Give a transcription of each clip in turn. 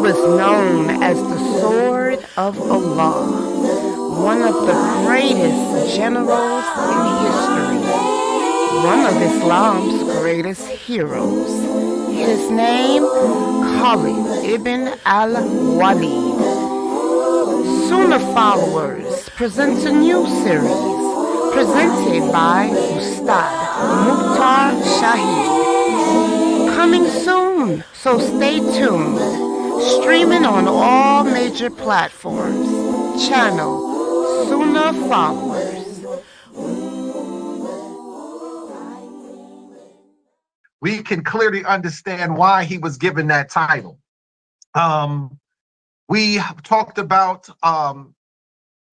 was known as the Sword of Allah, one of the greatest generals in history, one of Islam's greatest heroes. His name, Khalid ibn Walid. Sunnahfollowers presents a new series presented by Ustadh Mukhtar Shaheed. Coming soon, so stay tuned. Streaming on all major platforms. Channel Sunnahfollowers. We can clearly understand why he was given that title. We talked about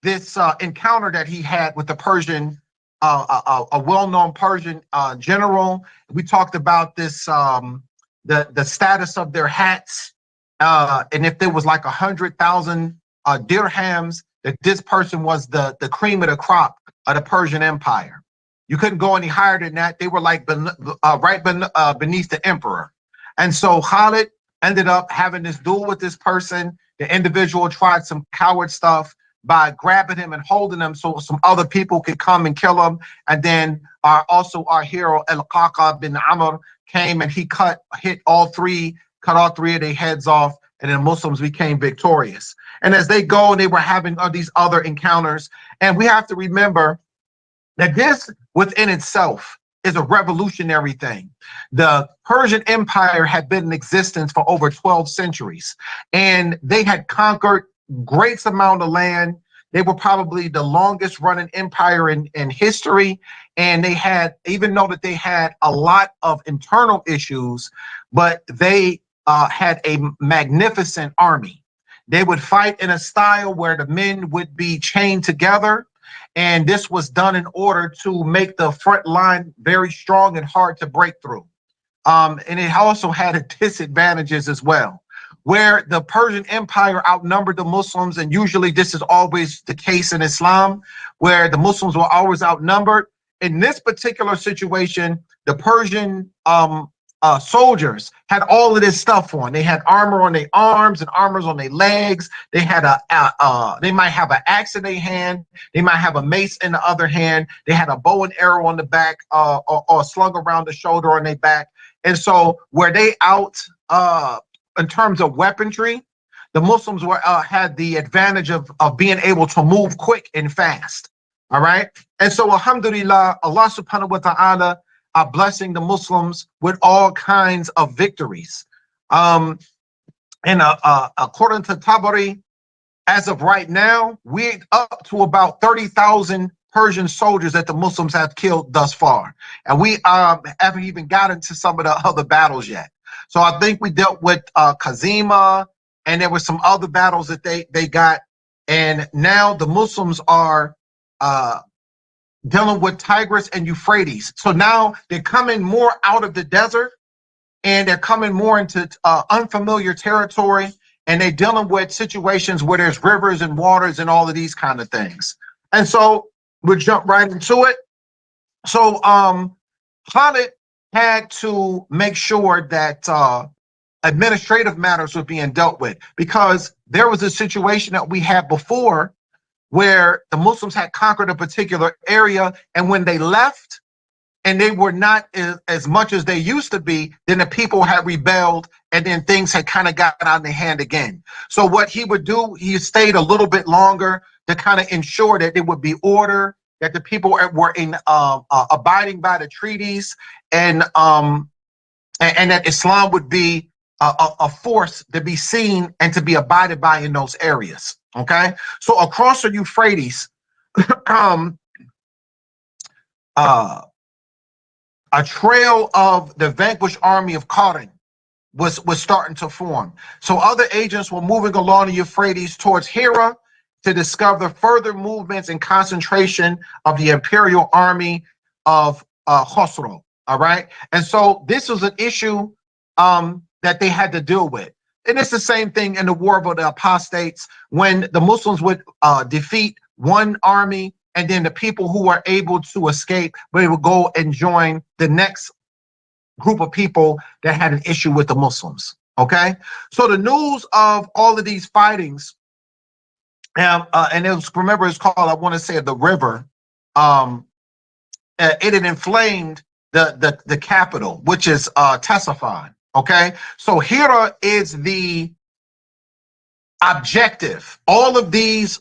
this encounter that he had with the Persian, a well-known Persian general. We talked about this, the status of their hats, and if there was like 100,000 dirhams, that this person was the cream of the crop of the Persian Empire. You couldn't go any higher than that. They were like beneath the emperor. And so Khalid ended up having this duel with this person. The individual tried some coward stuff by grabbing him and holding him so some other people could come and kill him. And then also our hero, Al-Qaqa bin Amr, came and he cut all three of their heads off, and then Muslims became victorious. And as they go, they were having these other encounters. And we have to remember that this within itself is a revolutionary thing. The Persian Empire had been in existence for over 12 centuries, and they had conquered great amount of land. They were probably the longest running empire in history. And they had, even though that they had a lot of internal issues, but they had a magnificent army. They would fight in a style where the men would be chained together. And this was done in order to make the front line very strong and hard to break through. And it also had disadvantages as well, where the Persian Empire outnumbered the Muslims. And usually this is always the case in Islam, where the Muslims were always outnumbered. In this particular situation, the Persian soldiers had all of this stuff on. They had armor on their arms and armors on their legs. They had they might have an axe in their hand. They might have a mace in the other hand. They had a bow and arrow on the back, or slung around the shoulder on their back. And so were they out in terms of weaponry? The Muslims were had the advantage of being able to move quick and fast. All right. And so alhamdulillah, Allah subhanahu wa ta'ala are blessing the Muslims with all kinds of victories. And according to Tabari, as of right now, we're up to about 30,000 Persian soldiers that the Muslims have killed thus far. And we haven't even got into some of the other battles yet. So I think we dealt with Kazima, and there were some other battles that they got. And now the Muslims are dealing with Tigris and Euphrates. So now they're coming more out of the desert, and they're coming more into unfamiliar territory, and they're dealing with situations where there's rivers and waters and all of these kind of things. And so we'll jump right into it. So Khalid had to make sure that administrative matters were being dealt with, because there was a situation that we had before where the Muslims had conquered a particular area, and when they left and they were not as much as they used to be, then the people had rebelled, and then things had kind of gotten out of their hand again. So what he would do, he stayed a little bit longer to kind of ensure that there would be order, that the people were in abiding by the treaties, and that Islam would be a force to be seen and to be abided by in those areas. Okay, so across the Euphrates, a trail of the vanquished army of Qarin was starting to form. So other agents were moving along the Euphrates towards Hira to discover further movements and concentration of the imperial army of Khosrow. All right, and so this was an issue that they had to deal with. And it's the same thing in the War of the Apostates, when the Muslims would defeat one army, and then the people who were able to escape, they would go and join the next group of people that had an issue with the Muslims. Okay, so the news of all of these fightings, and it was, remember, it's called, I want to say, the river. Um, it had inflamed the capital, which is Ctesiphon. Okay, so Hira is the objective. All of these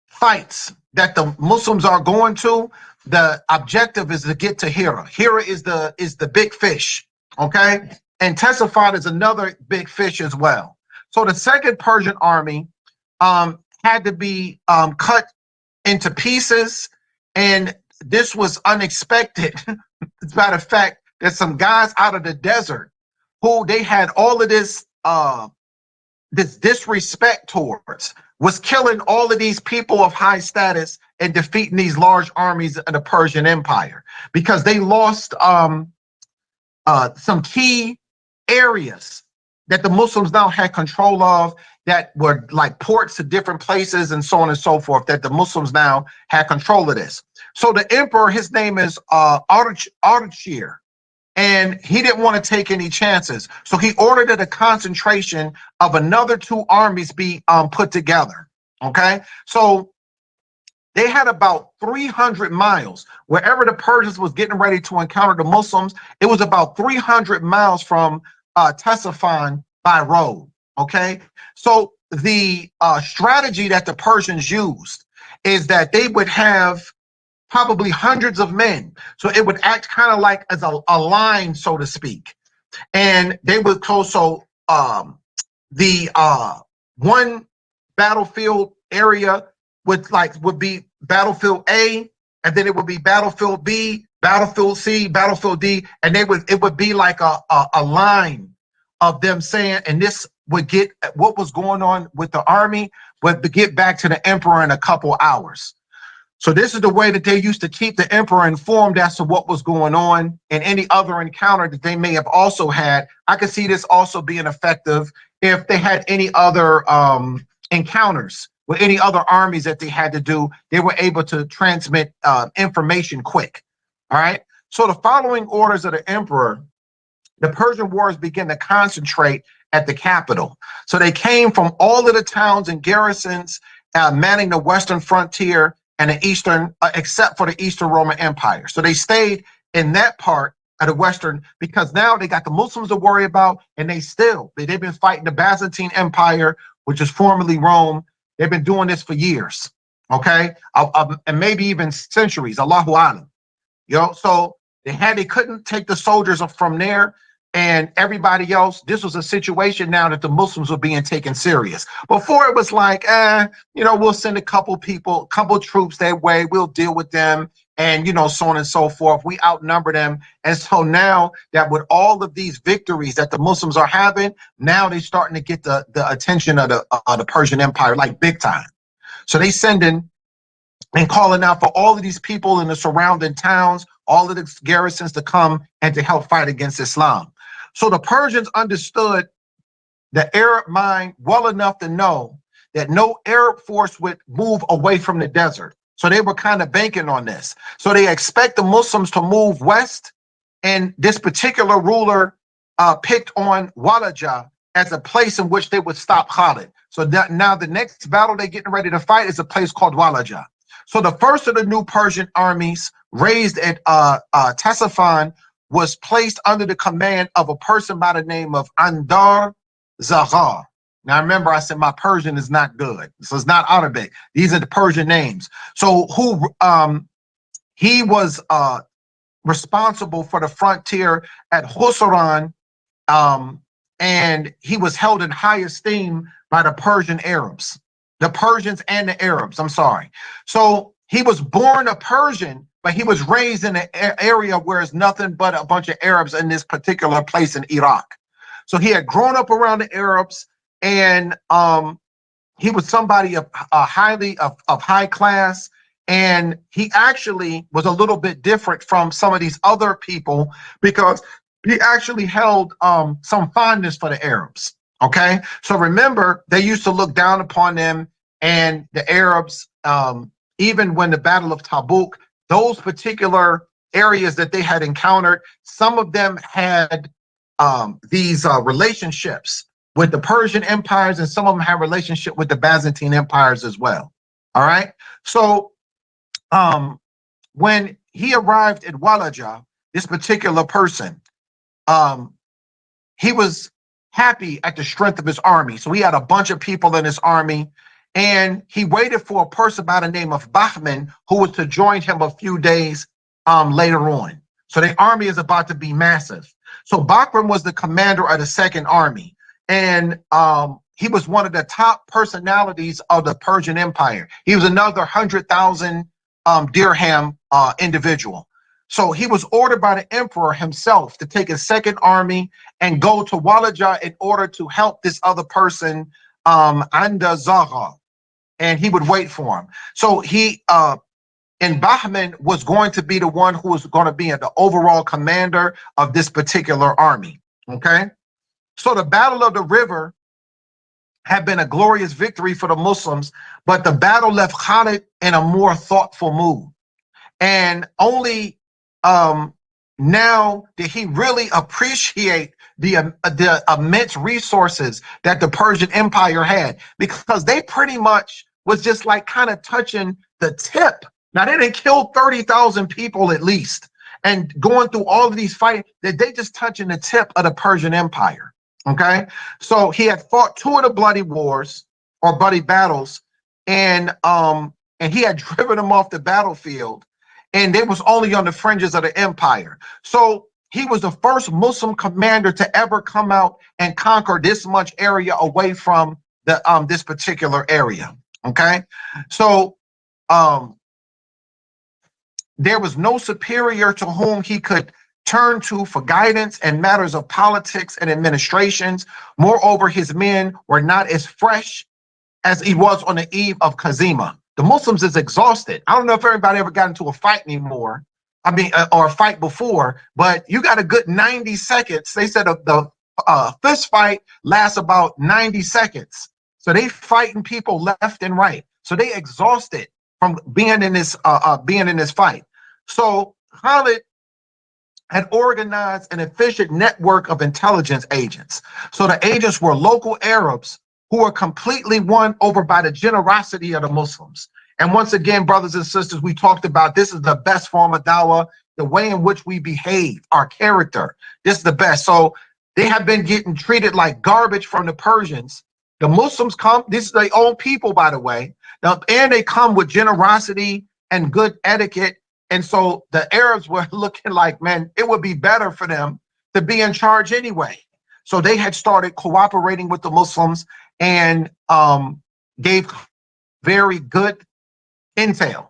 fights that the Muslims are going to, the objective is to get to Hira. Hira is the big fish. Okay, and Ctesiphon is another big fish as well. So the second Persian army had to be cut into pieces, and this was unexpected. As a matter of fact, there's some guys out of the desert who they had all of this this disrespect towards, was killing all of these people of high status and defeating these large armies of the Persian Empire, because they lost some key areas that the Muslims now had control of, that were like ports to different places and so on and so forth, that the Muslims now had control of this. So the emperor, his name is Ardashir, and he didn't want to take any chances. So he ordered that a concentration of another two armies be put together. Okay, so they had about 300 miles. Wherever the Persians was getting ready to encounter the Muslims, it was about 300 miles from Ctesiphon by road. Okay, so the strategy that the Persians used is that they would have probably hundreds of men. So it would act kind of like as a line, so to speak. And they would also the one battlefield area would be battlefield A, and then it would be battlefield B, battlefield C, battlefield D, and it would be like a line of them saying, and this would get what was going on with the army, but to get back to the emperor in a couple hours. So this is the way that they used to keep the emperor informed as to what was going on, and any other encounter that they may have also had. I could see this also being effective if they had any other encounters with any other armies that they had to do. They were able to transmit information quick. All right. So the following orders of the emperor, the Persian wars began to concentrate at the capital. So they came from all of the towns and garrisons manning the western frontier and the eastern, except for the Eastern Roman Empire. So they stayed in that part of the western, because now they got the Muslims to worry about, and they've been fighting the Byzantine Empire, which is formerly Rome. They've been doing this for years, okay, and maybe even centuries. Allahu Alam. So they couldn't take the soldiers from there and everybody else. This was a situation now that the Muslims were being taken serious. Before it was like, we'll send a couple troops that way, we'll deal with them, and so on and so forth. We outnumber them. And so now that with all of these victories that the Muslims are having, now they're starting to get the attention of the Persian Empire, like big time. So they sending and calling out for all of these people in the surrounding towns, all of the garrisons, to come and to help fight against Islam. So the Persians understood the Arab mind well enough to know that no Arab force would move away from the desert. So they were kind of banking on this. So they expect the Muslims to move west, and this particular ruler picked on Walaja as a place in which they would stop Khalid. So now the next battle they're getting ready to fight is a place called Walaja. So the first of the new Persian armies raised at Ctesiphon was placed under the command of a person by the name of Andar Zaghar. Now remember, I said my Persian is not good, so it's not Arabic. These are the Persian names. So he was responsible for the frontier at Husaran, and he was held in high esteem by the Persian Arabs. The Persians and the Arabs, I'm sorry. So he was born a Persian, but he was raised in an area where it's nothing but a bunch of Arabs in this particular place in Iraq. So he had grown up around the Arabs, and he was somebody of high class, and he actually was a little bit different from some of these other people, because he actually held some fondness for the Arabs. Okay, so remember, they used to look down upon them, and the Arabs, even when the Battle of Tabuk, those particular areas that they had encountered, some of them had these relationships with the Persian empires, and some of them have relationship with the Byzantine empires as well. All right. So when he arrived at Walaja, this particular person, he was happy at the strength of his army. So he had a bunch of people in his army, and he waited for a person by the name of Bahman, who was to join him a few days later on. So the army is about to be massive. So Bahman was the commander of the Second Army, and he was one of the top personalities of the Persian Empire. He was another 100,000 dirham individual. So he was ordered by the emperor himself to take his second army and go to Walaja in order to help this other person, Anda Zaha, and he would wait for him. So and Bahman was going to be the one who was going to be the overall commander of this particular army. Okay. So the Battle of the River had been a glorious victory for the Muslims, but the battle left Khalid in a more thoughtful mood. And only now did he really appreciate the immense resources that the Persian Empire had, because they pretty much was just like kind of touching the tip. Now, they didn't kill 30,000 people at least, and going through all of these fights, that they just touching the tip of the Persian Empire. Okay, so he had fought 2 of the bloody wars or bloody battles, and he had driven them off the battlefield, and they was only on the fringes of the empire. So he was the first Muslim commander to ever come out and conquer this much area away from the this particular area. Okay, so there was no superior to whom he could turn to for guidance in matters of politics and administrations. Moreover, his men were not as fresh as he was on the eve of Kazima. The Muslims is exhausted. I don't know if everybody ever got into a fight anymore. I mean, or a fight before, but you got a good 90 seconds. They said the fist fight lasts about 90 seconds. So they fighting people left and right. So they exhausted from being in this fight. So Khalid had organized an efficient network of intelligence agents. So the agents were local Arabs who were completely won over by the generosity of the Muslims. And once again, brothers and sisters, we talked about this is the best form of dawah, the way in which we behave, our character. This is the best. So they have been getting treated like garbage from the Persians. The Muslims come, this is their own people, by the way, and they come with generosity and good etiquette. And so the Arabs were looking like, man, it would be better for them to be in charge anyway. So they had started cooperating with the Muslims and gave very good intel.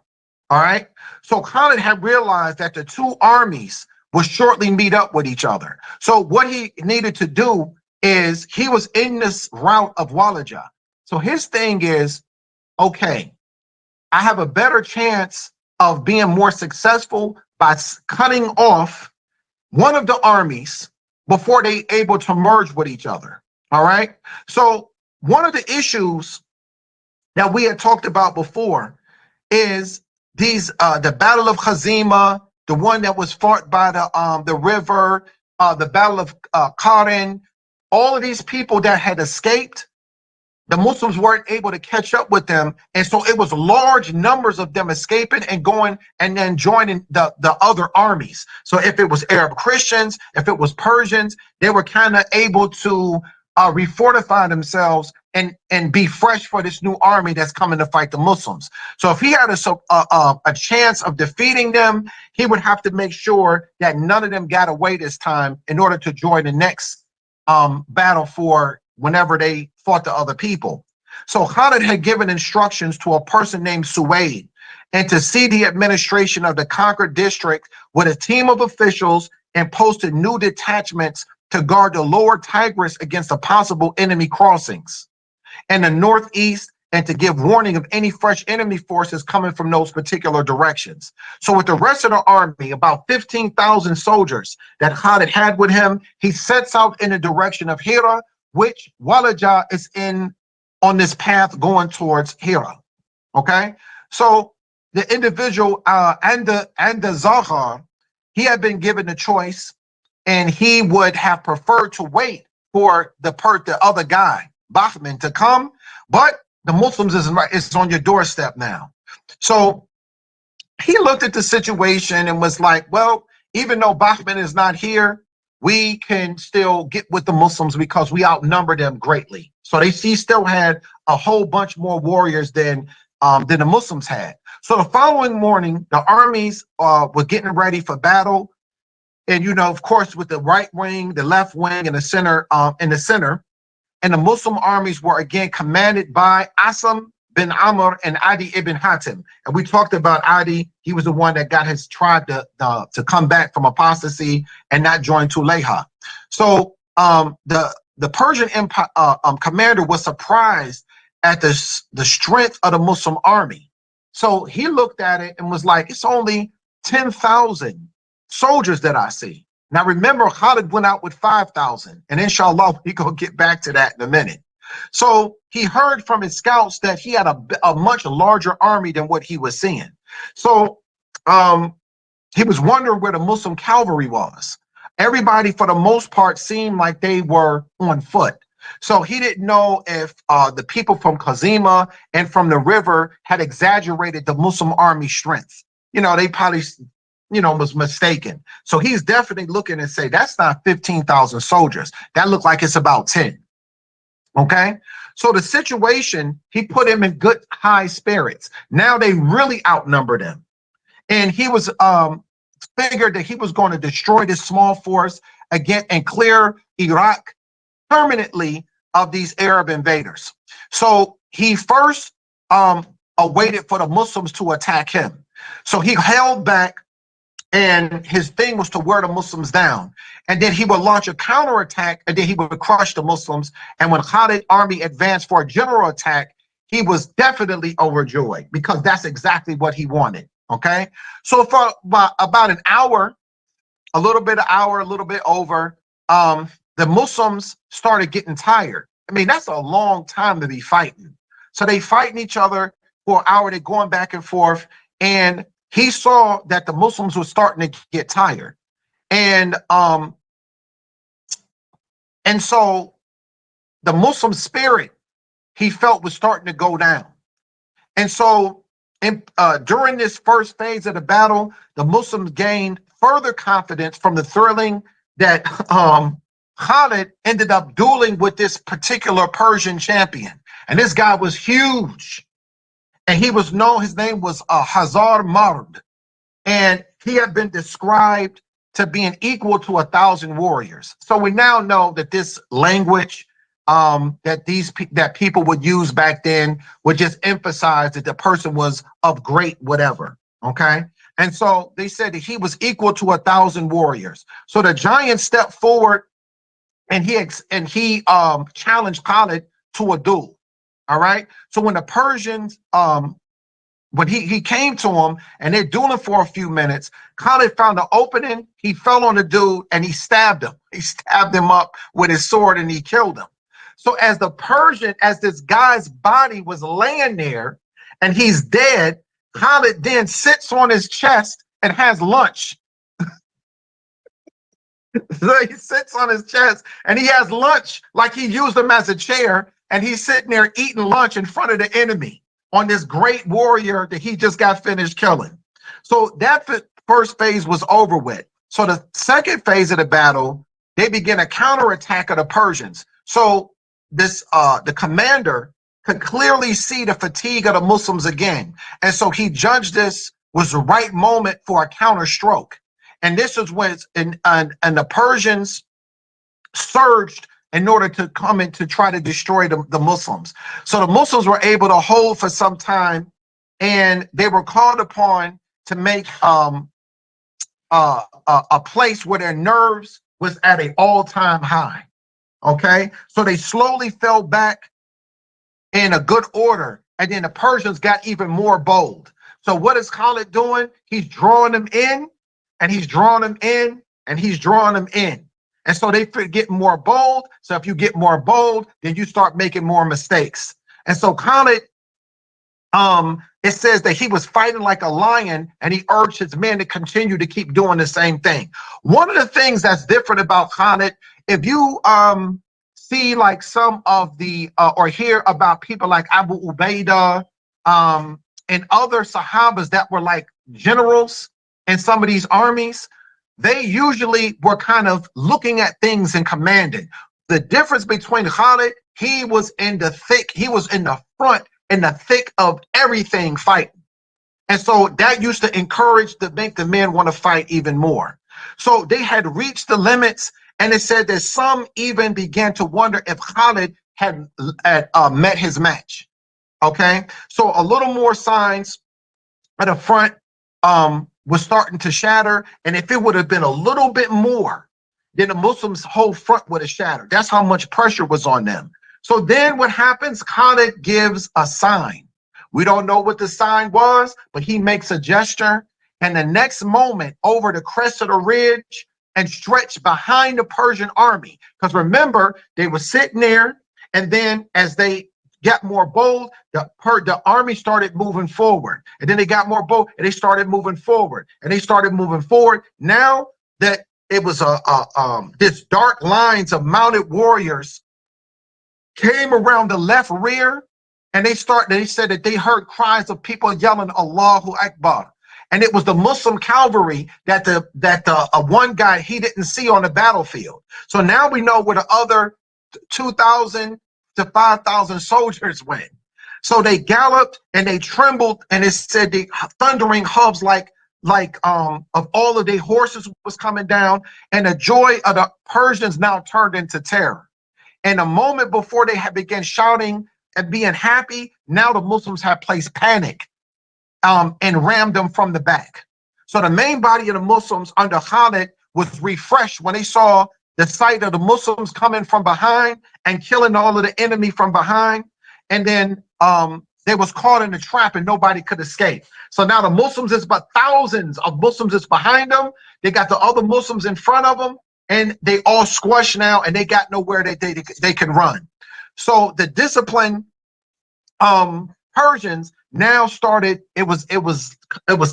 All right. So Khalid had realized that the 2 armies would shortly meet up with each other. So what he needed to do is, he was in this route of Walaja. So his thing is, okay, I have a better chance of being more successful by cutting off one of the armies before they able to merge with each other. All right. So one of the issues that we had talked about before is the Battle of Khazima, the one that was fought by the river, the Battle of Qarin. All of these people that had escaped, the Muslims weren't able to catch up with them. And so it was large numbers of them escaping and going and then joining the other armies. So if it was Arab Christians, if it was Persians, they were kind of able to refortify themselves and be fresh for this new army that's coming to fight the Muslims. So if he had a chance of defeating them, he would have to make sure that none of them got away this time in order to join the next battle for whenever they fought the other people. So Khalid had given instructions to a person named Suwaid and to see the administration of the conquered district with a team of officials, and posted new detachments to guard the lower Tigris against the possible enemy crossings in the northeast, and to give warning of any fresh enemy forces coming from those particular directions. So with the rest of the army, about 15,000 soldiers that Khalid had with him, he sets out in the direction of Hira, which Walaja is on this path going towards Hira. Okay, so the individual and the Zahar, he had been given the choice, and he would have preferred to wait for the other guy, Bahman, to come, but the Muslims is on your doorstep now. So he looked at the situation and was like, well, even though Bahman is not here, we can still get with the Muslims because we outnumber them greatly. So he still had a whole bunch more warriors than the Muslims had. So the following morning, the armies were getting ready for battle. And, of course, with the right wing, the left wing, and the center, and the Muslim armies were again commanded by Asam bin Amr and Adi ibn Hatim. And we talked about Adi. He was the one that got his tribe to come back from apostasy and not join Tuleha. So the Persian Empire commander was surprised at the strength of the Muslim army. So he looked at it and was like, it's only 10,000 soldiers that I see. Now, remember, Khalid went out with 5,000, and inshallah, we're going to get back to that in a minute. So he heard from his scouts that he had a much larger army than what he was seeing. So he was wondering where the Muslim cavalry was. Everybody, for the most part, seemed like they were on foot. So he didn't know if the people from Kazima and from the river had exaggerated the Muslim army strength. They probably was mistaken. So he's definitely looking and say, that's not 15,000 soldiers. That looked like it's about 10. Okay. So the situation, he put him in good high spirits. Now they really outnumbered him. And he was figured that he was going to destroy this small force again and clear Iraq permanently of these Arab invaders. So he first awaited for the Muslims to attack him. So he held back, and his thing was to wear the Muslims down. And then he would launch a counterattack, and then he would crush the Muslims. And when Khalid's army advanced for a general attack, he was definitely overjoyed because that's exactly what he wanted. Okay. So for about an hour, a little bit over, the Muslims started getting tired. I mean, that's a long time to be fighting. So they fighting each other for an hour. They're going back and forth. And he saw that the Muslims were starting to get tired. And so the Muslim spirit, he felt, was starting to go down. And so during this first phase of the battle, the Muslims gained further confidence from the thrilling that Khalid ended up dueling with this particular Persian champion. And this guy was huge. And he was known, his name was Hazar Mard. And he had been described to being equal to 1,000 warriors. So we now know that this language that people would use back then would just emphasize that the person was of great whatever. Okay. And so they said that he was equal to 1,000 warriors. So the giant stepped forward and he challenged Khalid to a duel. All right. So when the Persians, when he came to him and they're dueling for a few minutes, Khalid found an opening. He fell on the dude and he stabbed him. He stabbed him up with his sword and he killed him. So as this guy's body was laying there and he's dead, Khalid then sits on his chest and has lunch. So he sits on his chest and he has lunch like he used him as a chair, and he's sitting there eating lunch in front of the enemy on this great warrior that he just got finished killing. So that first phase was over with. So the second phase of the battle, they begin a counterattack of the Persians. So the commander could clearly see the fatigue of the Muslims again. And so he judged this was the right moment for a counter stroke. And this is when and the Persians surged in order to come in to try to destroy the Muslims. So the Muslims were able to hold for some time, and they were called upon to make a place where their nerves was at an all-time high. Okay, so they slowly fell back in a good order, and then the Persians got even more bold. So what is Khalid doing? He's drawing them in, and he's drawing them in, and he's drawing them in. And so they get more bold. So if you get more bold, then you start making more mistakes. And so Khalid it says that he was fighting like a lion and he urged his men to continue to keep doing the same thing. One of the things that's different about Khalid, if you see like some of the or hear about people like Abu Ubaidah and other Sahabas that were like generals in some of these armies, they usually were kind of looking at things and commanding. The difference between Khalid, he was in the thick, he was in the front, in the thick of everything fighting. And so that used to encourage to make the men want to fight even more. So they had reached the limits, and it said that some even began to wonder if Khalid had met his match. Okay, so a little more signs at the front was starting to shatter, and if it would have been a little bit more, then the Muslims' whole front would have shattered. That's how much pressure was on them. So then what happens? Khalid gives a sign. We don't know what the sign was, but he makes a gesture, and the next moment, over the crest of the ridge and stretched behind the Persian army, because remember, they were sitting there, and then as they got more bold, the army started moving forward, and then they got more bold, and they started moving forward, and they started moving forward. Now that it was this dark lines of mounted warriors came around the left rear, and they said that they heard cries of people yelling Allahu Akbar. And it was the Muslim cavalry that the one guy he didn't see on the battlefield. So now we know where the other 2,000 to 5,000 soldiers went. So they galloped and they trembled, and it said the thundering hooves like of all of their horses was coming down, and the joy of the Persians now turned into terror. And a moment before they had begun shouting and being happy, now the Muslims had placed panic and rammed them from the back. So the main body of the Muslims under Khalid was refreshed when they saw the sight of the Muslims coming from behind and killing all of the enemy from behind. And then they was caught in a trap and nobody could escape. So now the Muslims is but thousands of Muslims is behind them. They got the other Muslims in front of them, and they all squashed now, and they got nowhere that they can run. So the disciplined Persians now started. It was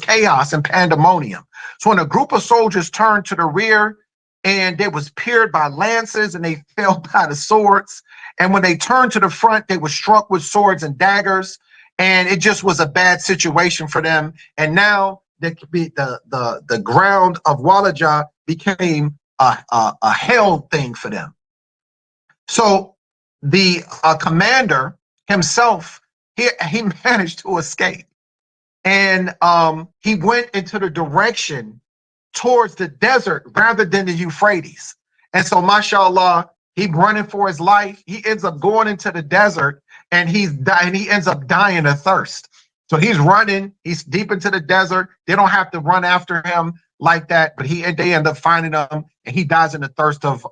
chaos and pandemonium. So when a group of soldiers turned to the rear, and they was pierced by lances, and they fell by the swords. And when they turned to the front, they were struck with swords and daggers, and it just was a bad situation for them. And now the ground of Walaja became a hell thing for them. So the commander himself, he managed to escape, and he went into the direction towards the desert rather than the Euphrates. And so, mashallah, he's running for his life. He ends up going into the desert, and he ends up dying of thirst. So he's running. He's deep into the desert. They don't have to run after him like that, but they end up finding him, and he dies in the thirst dies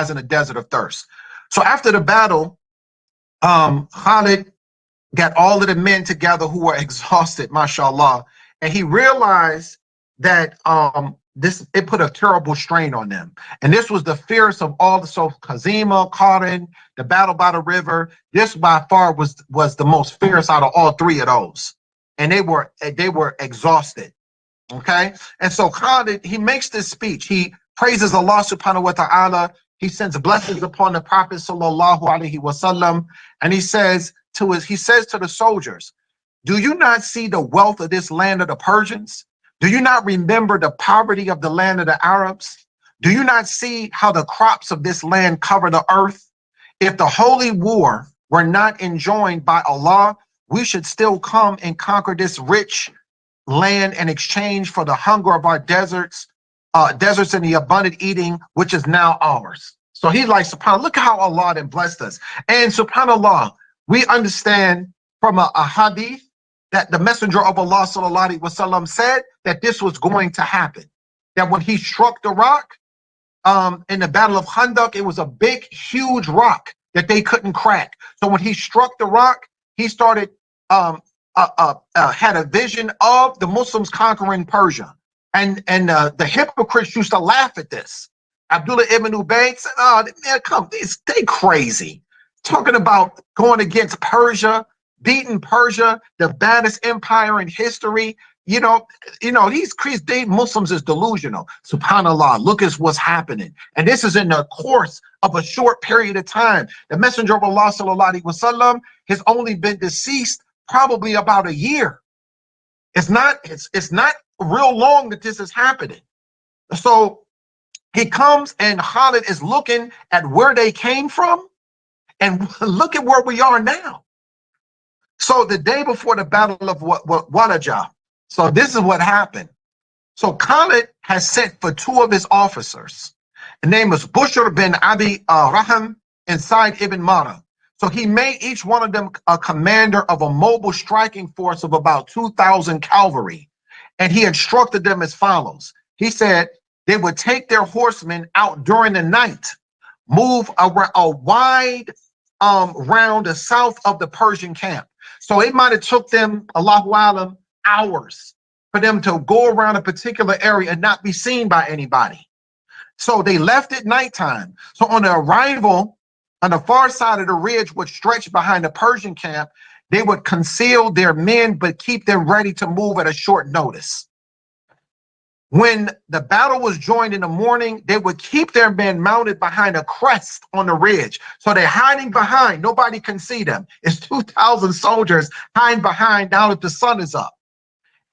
in the desert of thirst. So after the battle, Khalid got all of the men together who were exhausted, mashallah, and he realized that it put a terrible strain on them. And this was the fiercest of all. So Kazima, Qarin, the battle by the river, this by far was the most fierce out of all three of those. And they were exhausted. Okay. And so Khalid, he makes this speech. He praises Allah subhanahu wa ta'ala. He sends blessings upon the Prophet sallallahu alaihi wasallam. And he says to the soldiers, do you not see the wealth of this land of the Persians? Do you not remember the poverty of the land of the Arabs? Do you not see how the crops of this land cover the earth? If the holy war were not enjoined by Allah, we should still come and conquer this rich land in exchange for the hunger of our deserts and the abundant eating, which is now ours. So he's like, subhanAllah, look how Allah then blessed us. And subhanAllah, we understand from a hadith that the messenger of Allah sallallahu alaihi wasallam said that this was going to happen. That when he struck the rock in the battle of Khandaq, it was a big, huge rock that they couldn't crack. So when he struck the rock, he started had a vision of the Muslims conquering Persia, and the hypocrites used to laugh at this. Abdullah ibn Ubay said, "Oh man, they crazy. talking about going against Persia, beating Persia, the baddest empire in history. These Muslims is delusional. SubhanAllah, look at what's happening. And this is in the course of a short period of time. The Messenger of Allah, sallallahu alaihi wasallam, has only been deceased probably about a year. It's not real long that this is happening. So he comes and Khalid is looking at where they came from and look at where we are now. So the day before the battle of Walajah, so this is what happened. So Khalid has sent for two of his officers. The name was Bushr bin Abi Raham and Sa'id ibn Mara. So he made each one of them a commander of a mobile striking force of about 2,000 cavalry. And he instructed them as follows. He said they would take their horsemen out during the night, move around a wide round the south of the Persian camp. So it might have took them, Allahu Alam, hours for them to go around a particular area and not be seen by anybody. So they left at nighttime. So on the arrival, on the far side of the ridge, which stretched behind the Persian camp, they would conceal their men, but keep them ready to move at a short notice. When the battle was joined in the morning, they would keep their men mounted behind a crest on the ridge. So they're hiding behind. Nobody can see them. It's 2,000 soldiers hiding behind now that the sun is up.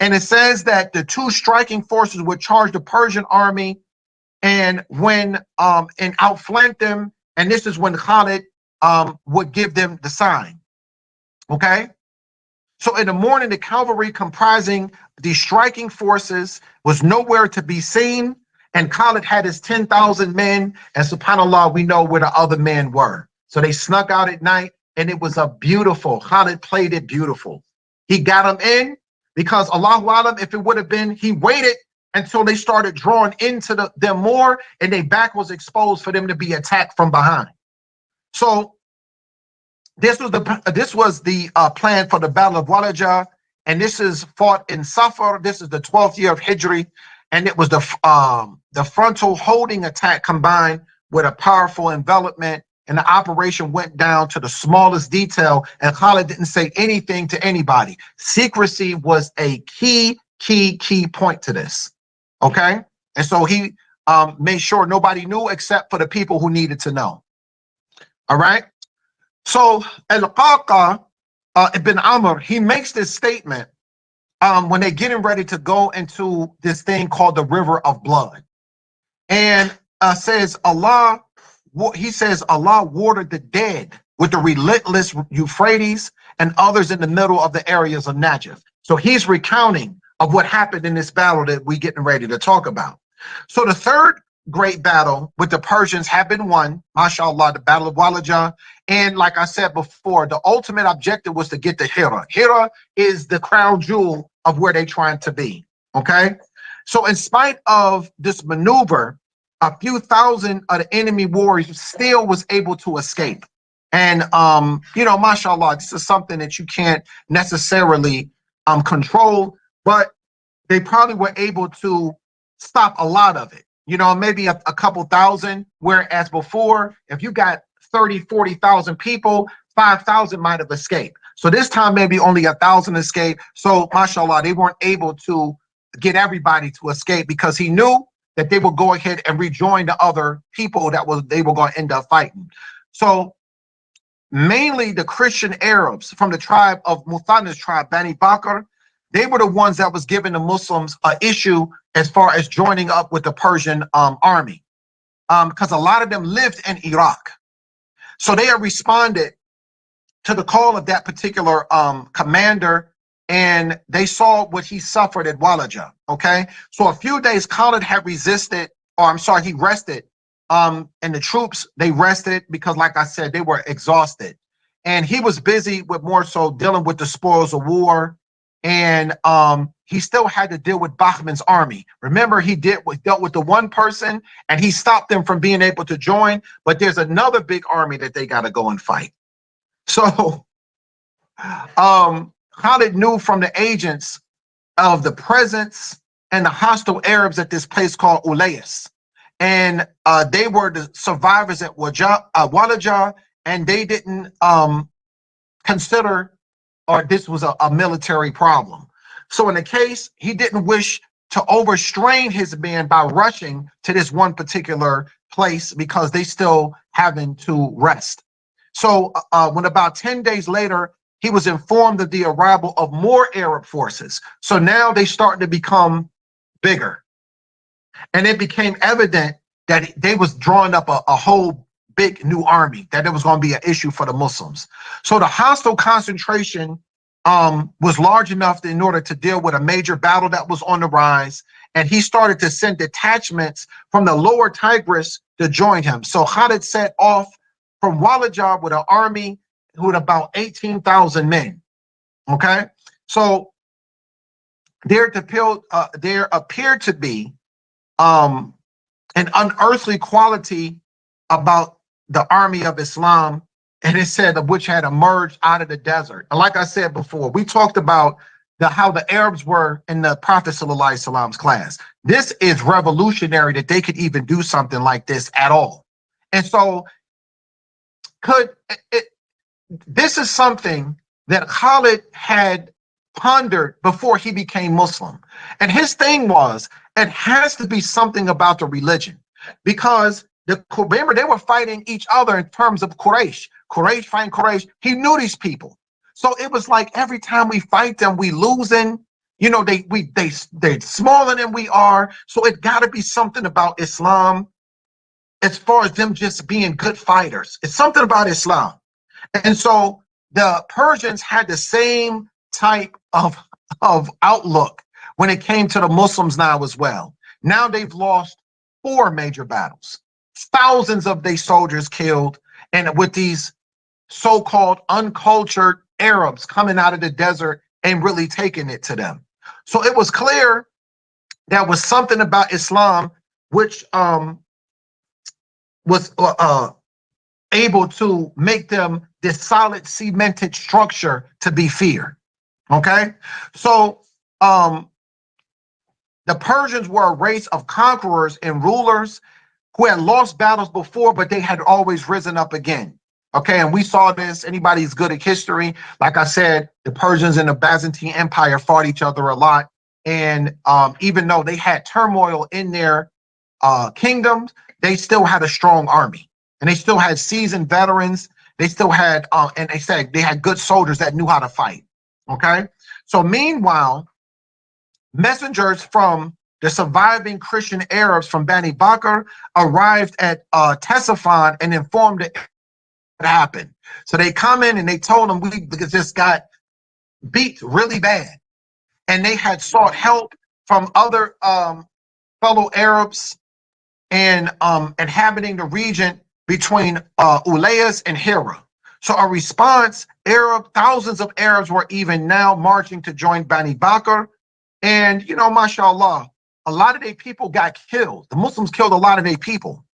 And it says that the two striking forces would charge the Persian army and outflank them. And this is when Khalid would give them the sign. Okay? So in the morning, the cavalry comprising the striking forces was nowhere to be seen. And Khalid had his 10,000 men. And subhanAllah, we know where the other men were. So they snuck out at night and it was Khalid played it beautiful. He got them in because Allahu Alam, if it would have been, he waited until they started drawing into them more and their back was exposed for them to be attacked from behind. So this was the plan for the Battle of Walajah, and this is fought in Safar. This is the 12th year of Hijri, and it was the frontal holding attack combined with a powerful envelopment, and the operation went down to the smallest detail, and Khalid didn't say anything to anybody. Secrecy was a key point to this, okay? And so he made sure nobody knew except for the people who needed to know, all right? So Al-Qaqa ibn Amr, he makes this statement when they're getting ready to go into this thing called the River of Blood. And says Allah watered the dead with the relentless Euphrates and others in the middle of the areas of Najaf. So he's recounting of what happened in this battle that we're getting ready to talk about. So the third great battle with the Persians have been won, mashallah, the Battle of Walajah. And like I said before, the ultimate objective was to get to Hira. Hira is the crown jewel of where they're trying to be, okay? So in spite of this maneuver, a few thousand of the enemy warriors still was able to escape. And, mashallah, this is something that you can't necessarily control, but they probably were able to stop a lot of it. Maybe a couple thousand, whereas before, if you got 30, 40,000 people, 5,000 might have escaped. So this time, maybe only 1,000 escaped. So, mashallah, they weren't able to get everybody to escape because he knew that they would go ahead and rejoin the other people they were going to end up fighting. So mainly the Christian Arabs from the tribe of Muthanna's tribe, Bani Bakr, they were the ones that was giving the Muslims an issue as far as joining up with the Persian army, because a lot of them lived in Iraq. So they have responded to the call of that particular commander, and they saw what he suffered at Walajah, okay? So a few days Khalid had he rested, and the troops, they rested because, like I said, they were exhausted. And he was busy with more so dealing with the spoils of war, and he still had to deal with Bahman's army. Remember, he dealt with the one person, and he stopped them from being able to join, but there's another big army that they got to go and fight. So Khalid knew from the agents of the presence and the hostile Arabs at this place called Ulayas. And they were the survivors at Walajah, and they didn't consider or this was a military problem. So in the case, he didn't wish to overstrain his men by rushing to this one particular place because they still having to rest. So when about 10 days later, he was informed of the arrival of more Arab forces. So now they started to become bigger. And it became evident that they was drawing up a whole big new army, that it was going to be an issue for the Muslims. So the hostile concentration was large enough in order to deal with a major battle that was on the rise. And he started to send detachments from the lower Tigris to join him. So Khalid set off from Walid with an army with about 18,000 men. Okay, so there appeared to be an unearthly quality about the army of Islam, and it said of which had emerged out of the desert. And like I said before, we talked about how the Arabs were in the Prophet ﷺ's class. This is revolutionary that they could even do something like this at all. And so this is something that Khalid had pondered before he became Muslim. And his thing was, it has to be something about the religion, because remember, they were fighting each other in terms of Quraysh. Quraysh fighting Quraysh. He knew these people. So it was like every time we fight them, we losing. You know, they're smaller than we are. So it got to be something about Islam as far as them just being good fighters. It's something about Islam. And so the Persians had the same type of outlook when it came to the Muslims now as well. Now they've lost 4 major battles, thousands of their soldiers killed, and with these so-called uncultured Arabs coming out of the desert and really taking it to them. So it was clear there was something about Islam which was able to make them this solid cemented structure to be feared. Okay, so the Persians were a race of conquerors and rulers who had lost battles before, but they had always risen up again. Okay, and we saw this. Anybody who's good at history, like I said, the Persians and the Byzantine Empire fought each other a lot. And even though they had turmoil in their kingdoms, they still had a strong army. And they still had seasoned veterans. They still had, and they said they had good soldiers that knew how to fight. Okay, so meanwhile, messengers from the surviving Christian Arabs from Bani Bakr arrived at Ctesiphon and informed it happened. So they come in and they told them we just got beat really bad, and they had sought help from other fellow Arabs and inhabiting the region between Ulayas and Hira. So a response, thousands of Arabs were even now marching to join Bani Bakr. And, you know, mashallah, a lot of their people got killed. The Muslims killed a lot of their people.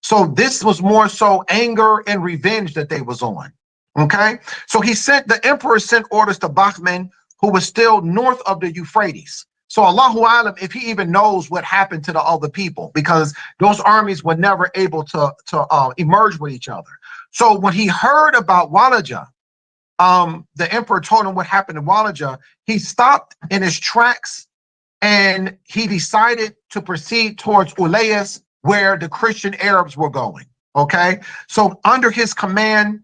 So this was more so anger and revenge that they was on. Okay. So the emperor sent orders to Bahman, who was still north of the Euphrates. So Allahu Alam, if he even knows what happened to the other people, because those armies were never able to emerge with each other. So when he heard about Walid, the emperor told him what happened in Walid. He stopped in his tracks and he decided to proceed towards Ulayas, where the Christian Arabs were going. Okay, so under his command,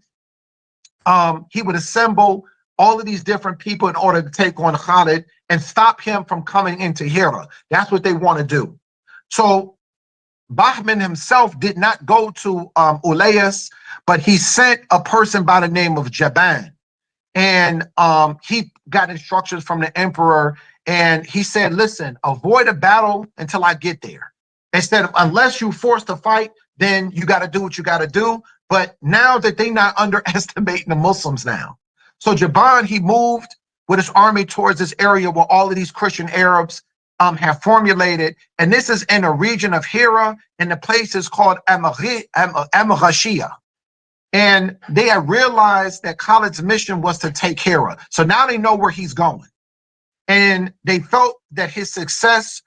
he would assemble all of these different people in order to take on Khalid and stop him from coming into Hira. That's what they want to do. So Bahman himself did not go to Ulayas, but he sent a person by the name of Jaban. And he got instructions from the emperor, and he said, listen, avoid a battle until I get there. Instead of, unless you forced to fight, then you got to do what you got to do. But now that they're not underestimating the Muslims now. So Jaban, he moved with his army towards this area where all of these Christian Arabs have formulated. And this is in a region of Hira, and the place is called Amaghashia. And they had realized that Khalid's mission was to take Hira. So now they know where he's going. And they felt that his success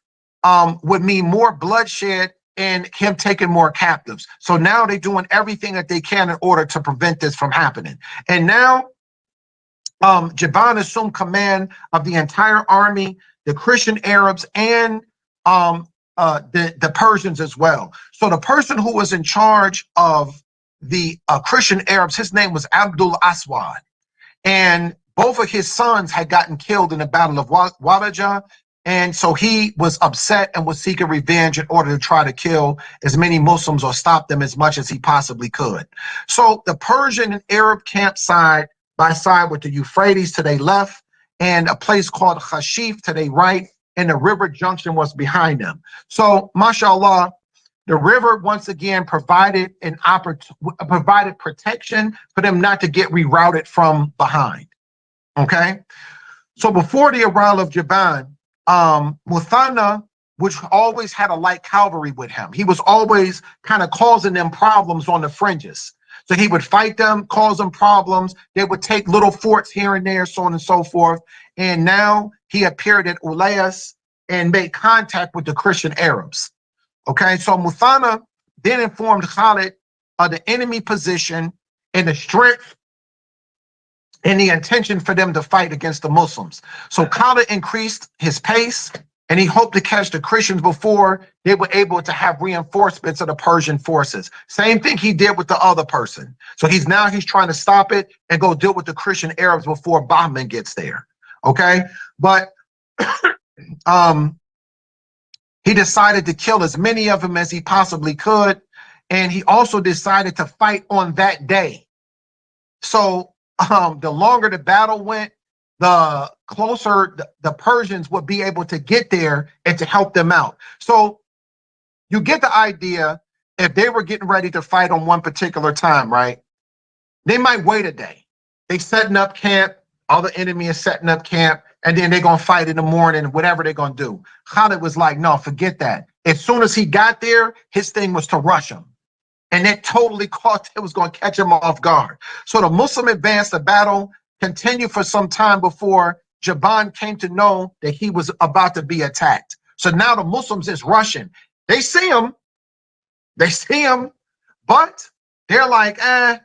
would mean more bloodshed in him taking more captives. So now they're doing everything that they can in order to prevent this from happening. And now Jaban assumed command of the entire army, the Christian Arabs, and the Persians as well. So the person who was in charge of the Christian Arabs, his name was Abdul Aswad. And both of his sons had gotten killed in the Battle of Walaja. And so he was upset and was seeking revenge in order to try to kill as many Muslims or stop them as much as he possibly could. So the Persian and Arab camp side by side with the Euphrates to their left and a place called Khashif to their right, and the river junction was behind them. So, mashallah, the river once again provided provided protection for them not to get rerouted from behind. Okay, so before the arrival of Jaban, Muthanna, which always had a light cavalry with him, he was always kind of causing them problems on the fringes. So he would fight them, cause them problems. They would take little forts here and there, so on and so forth. And now he appeared at Ulayas and made contact with the Christian Arabs. Okay, so Muthanna then informed Khalid of the enemy position and the strength and the intention for them to fight against the Muslims. So Khalid increased his pace, and he hoped to catch the Christians before they were able to have reinforcements of the Persian forces. Same thing he did with the other person. So he's trying to stop it and go deal with the Christian Arabs before Bahman gets there. Okay, but he decided to kill as many of them as he possibly could, and he also decided to fight on that day. So the longer the battle went, the closer the Persians would be able to get there and to help them out. So you get the idea, if they were getting ready to fight on one particular time, right? They might wait a day. They setting up camp, all the enemy is setting up camp, and then they're going to fight in the morning, whatever they're going to do. Khalid was like, no, forget that. As soon as he got there, his thing was to rush him. And it totally it was going to catch him off guard. So the Muslim advanced the battle, continued for some time before Jaban came to know that he was about to be attacked. So now the Muslims is rushing. They see him, but they're like,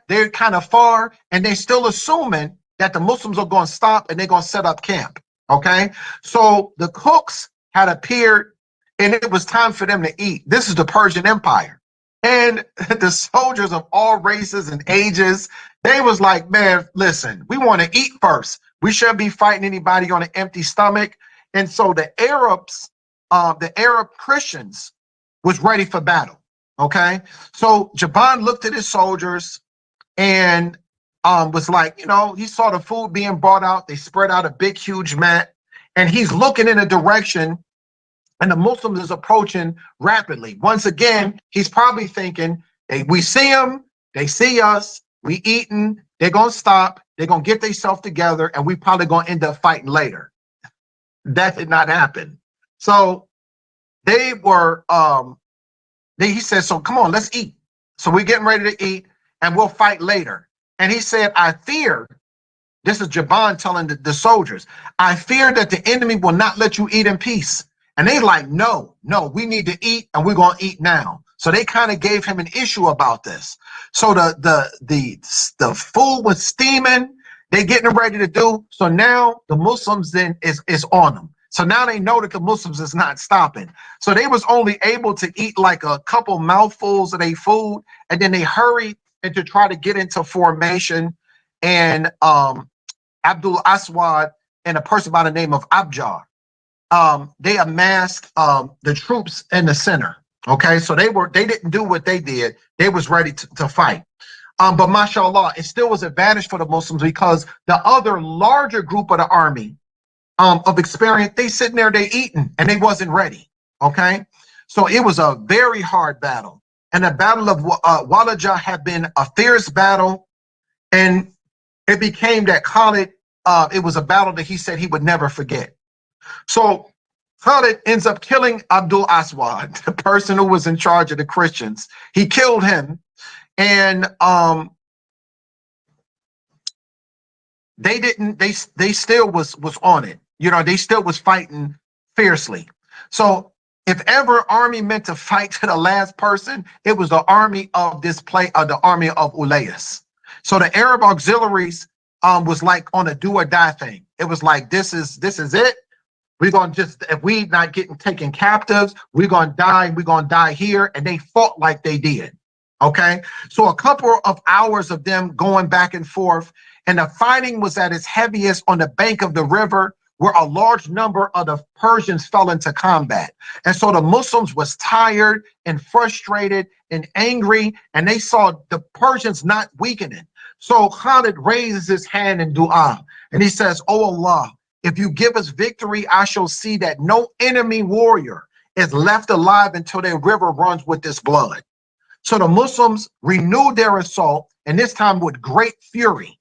they're kind of far, and they're still assuming that the Muslims are going to stop and they're going to set up camp. Okay, so the cooks had appeared, and it was time for them to eat. This is the Persian Empire. And the soldiers of all races and ages, they was like, man, listen, we want to eat first. We shouldn't be fighting anybody on an empty stomach. And so the Arab Christians was ready for battle. Okay, so Jaban looked at his soldiers and was like, he saw the food being brought out. They spread out a big, huge mat, and he's looking in a direction, and the Muslims is approaching rapidly. Once again, he's probably thinking, hey, we see them, they see us, we eating, they're going to stop, they're going to get themselves together, and we probably going to end up fighting later. That did not happen. So they were, he said, so come on, let's eat. So we're getting ready to eat, and we'll fight later. And he said, I fear, this is Jaban telling the soldiers, I fear that the enemy will not let you eat in peace. And they like, no, we need to eat, and we're going to eat now. So they kind of gave him an issue about this. So the food was steaming, they getting ready to do. So now the Muslims then is on them. So now they know that the Muslims is not stopping. So they was only able to eat like a couple mouthfuls of their food, and then they hurried and to try to get into formation. And Abdul Aswad and a person by the name of Abjar, they amassed the troops in the center. Okay, so they didn't do what they did. They was ready to fight. But mashallah, it still was advantage for the Muslims because the other larger group of the army of experience, they sitting there, they eating, and they wasn't ready. Okay, so it was a very hard battle. And the Battle of Walaja had been a fierce battle, and it became that Khalid, it was a battle that he said he would never forget. So Khalid ends up killing Abdul Aswad, the person who was in charge of the Christians. He killed him, and they still was on it. They still was fighting fiercely. So If ever army meant to fight to the last person, it was the army of this the army of Ulayas. So the Arab auxiliaries was like on a do or die thing. It was like this is it. We're gonna just, if we not getting taken captives, we're gonna die. We're gonna die here, and they fought like they did. Okay, so a couple of hours of them going back and forth, and the fighting was at its heaviest on the bank of the river, where a large number of the Persians fell into combat. And so the Muslims was tired and frustrated and angry, and they saw the Persians not weakening. So Khalid raises his hand in dua, and he says, "Oh Allah, if you give us victory, I shall see that no enemy warrior is left alive until their river runs with this blood." So the Muslims renewed their assault, and this time with great fury.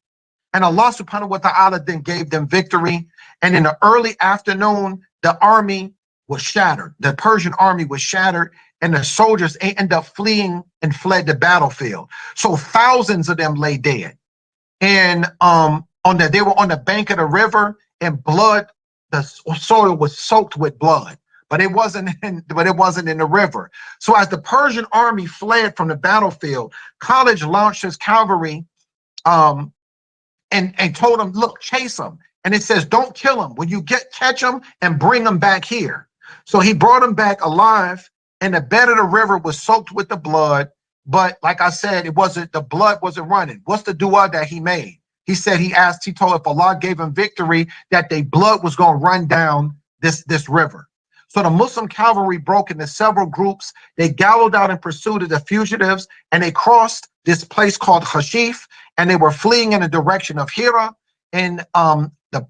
And Allah subhanahu wa ta'ala then gave them victory. And in the early afternoon, the army was shattered. The Persian army was shattered, and the soldiers ended up fleeing and fled the battlefield. So thousands of them lay dead. And they were on the bank of the river, and blood, the soil was soaked with blood. But it wasn't in the river. So as the Persian army fled from the battlefield, Khalid launched his cavalry and told them, "Look, chase them." And it says, "Don't kill them. When you catch them and bring them back here." So he brought them back alive, and the bed of the river was soaked with the blood. But like I said, the blood wasn't running. What's the dua that he made? He said he told if Allah gave him victory, that their blood was going to run down this river. So the Muslim cavalry broke into several groups. They galloped out in pursuit of the fugitives, and they crossed this place called Hashif, and they were fleeing in the direction of Hira. And the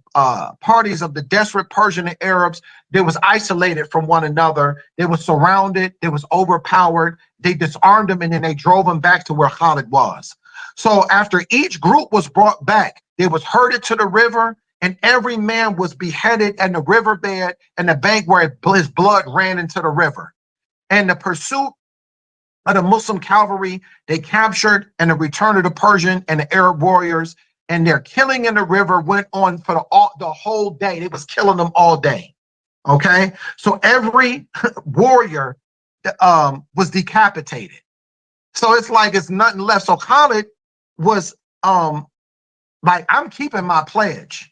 parties of the desperate Persian and Arabs, they was isolated from one another. They were surrounded. They was overpowered. They disarmed them, and then they drove them back to where Khalid was. So after each group was brought back, they was herded to the river, and every man was beheaded in the riverbed and the bank where his blood ran into the river. And the pursuit of the Muslim cavalry, they captured, and the return of the Persian and the Arab warriors, and their killing in the river went on for the whole day. They was killing them all day. Okay, so every warrior was decapitated. So it's like it's nothing left. So Khalid was like, "I'm keeping my pledge."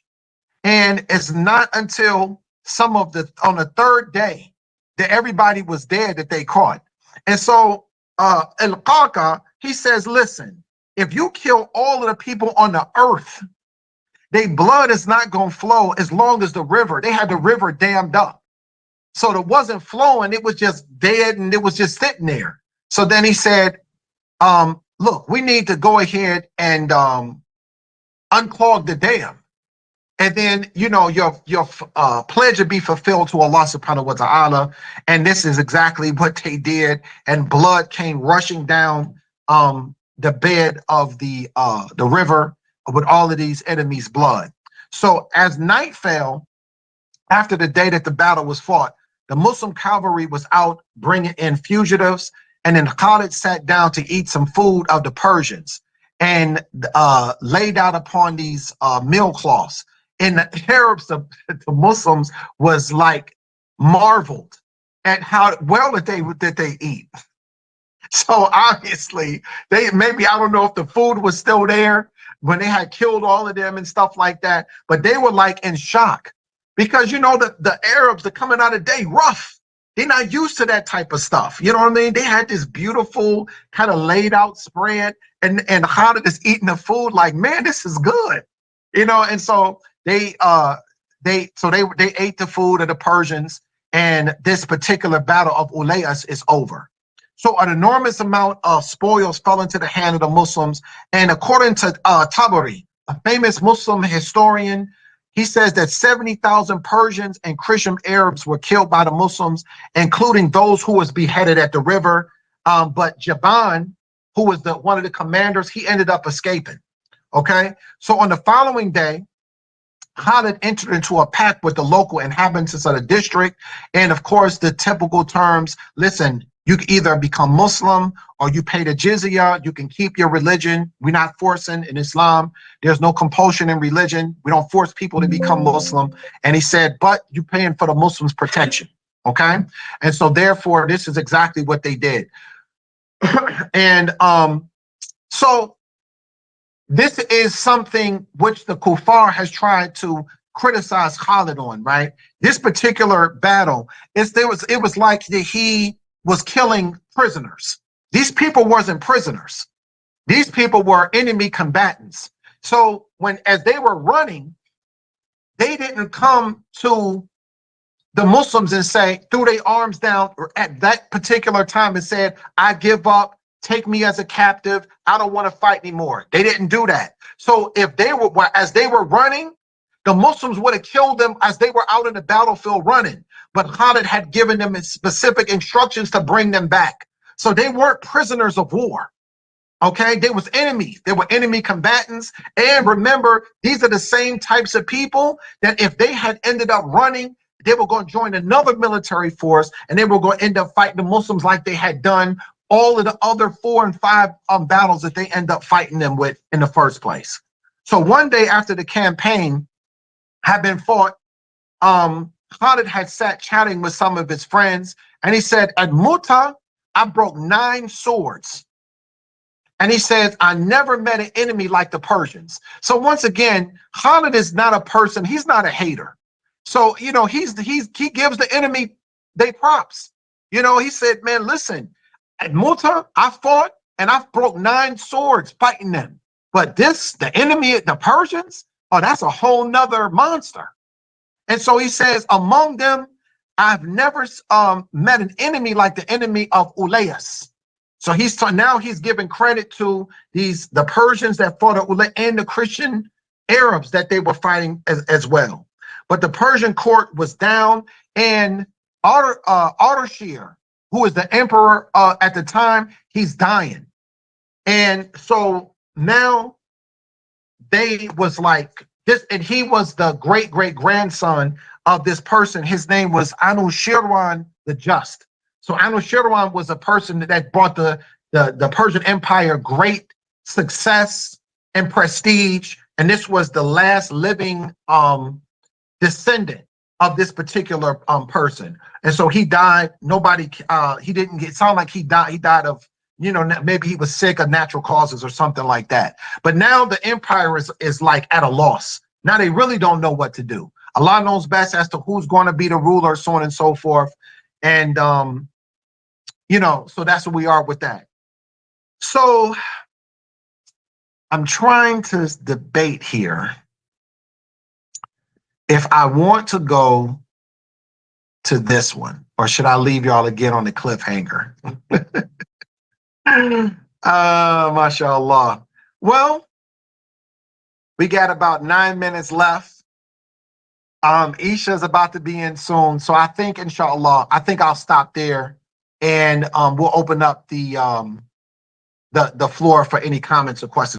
And it's not until on the third day that everybody was dead that they caught. And so Al-Qaqa, he says, "Listen, if you kill all of the people on the earth, their blood is not going to flow as long as the river." They had the river dammed up. So it wasn't flowing. It was just dead, and it was just sitting there. So then he said, "Look, we need to go ahead and unclog the dam. And then, your pledge will be fulfilled to Allah subhanahu wa ta'ala." And this is exactly what they did. And blood came rushing down the bed of the river with all of these enemies' blood. So as night fell, after the day that the battle was fought, the Muslim cavalry was out bringing in fugitives. And then Khalid sat down to eat some food of the Persians, and laid out upon these meal cloths. And the Arabs, the Muslims, was like marveled at how well that they eat. So obviously, I don't know if the food was still there when they had killed all of them and stuff like that, but they were like in shock, because the Arabs are coming out of day rough. They're not used to that type of stuff. You know what I mean? They had this beautiful kind of laid out spread, and Khalid is eating the food like, "Man, this is good." And so they ate the food of the Persians, and this particular battle of Ulayas is over. So an enormous amount of spoils fell into the hand of the Muslims, and according to Tabari, a famous Muslim historian, he says that 70,000 Persians and Christian Arabs were killed by the Muslims, including those who was beheaded at the river. But Jaban, who was one of the commanders, he ended up escaping. Okay, so on the following day, Khalid entered into a pact with the local inhabitants of the district. And of course, the typical terms: listen, you can either become Muslim or you pay the jizya. You can keep your religion. We're not forcing in Islam. There's no compulsion in religion. We don't force people to become Muslim. And he said, but you're paying for the Muslims' protection. Okay. And so therefore, this is exactly what they did. And so this is something which the kuffar has tried to criticize Khalid on, right? This particular battle, it was like that he was killing prisoners. These people wasn't prisoners. These people were enemy combatants. So as they were running, they didn't come to the Muslims and say, threw their arms down at that particular time and said, I give up, take me as a captive, I don't want to fight anymore. They didn't do that. So as they were running, the Muslims would have killed them as they were out in the battlefield running. But Khalid had given them specific instructions to bring them back. So they weren't prisoners of war. Okay, they was enemies. They were enemy combatants. And remember, these are the same types of people that if they had ended up running, they were going to join another military force and they were going to end up fighting the Muslims like they had done all of the other 4 and 5 battles that they end up fighting them with in the first place. So one day after the campaign had been fought, Khalid had sat chatting with some of his friends, and he said, at Muta, I broke 9 swords. And he says, I never met an enemy like the Persians. So once again, Khalid is not a person, he's not a hater. So, he gives the enemy they props. He said, man, listen, at Muta, I fought and I broke 9 swords fighting them. But the enemy, the Persians, oh, that's a whole nother monster. And so he says, among them, I've never met an enemy like the enemy of Ulayas. So now he's giving credit to the Persians that fought at Ulayas and the Christian Arabs that they were fighting as well. But the Persian court was down, and Ardashir, who was the emperor at the time, he's dying. And so now they was like this, and he was the great-great-grandson of this person. His name was Anushirwan the Just. So Anushirwan was a person that brought the Persian Empire great success and prestige, and this was the last living descendant of this particular person. And so he died. He didn't get, sound like he died of, maybe he was sick of natural causes or something like that. But now the empire is like at a loss. Now they really don't know what to do. Allah knows best as to who's going to be the ruler, so on and so forth. And, so that's where we are with that. So I'm trying to debate here if I want to go to this one, or should I leave y'all again on the cliffhanger? MashaAllah. Well, we got about 9 minutes left. Isha's about to be in soon. So I think, inshallah, I'll stop there, and we'll open up the floor for any comments or questions.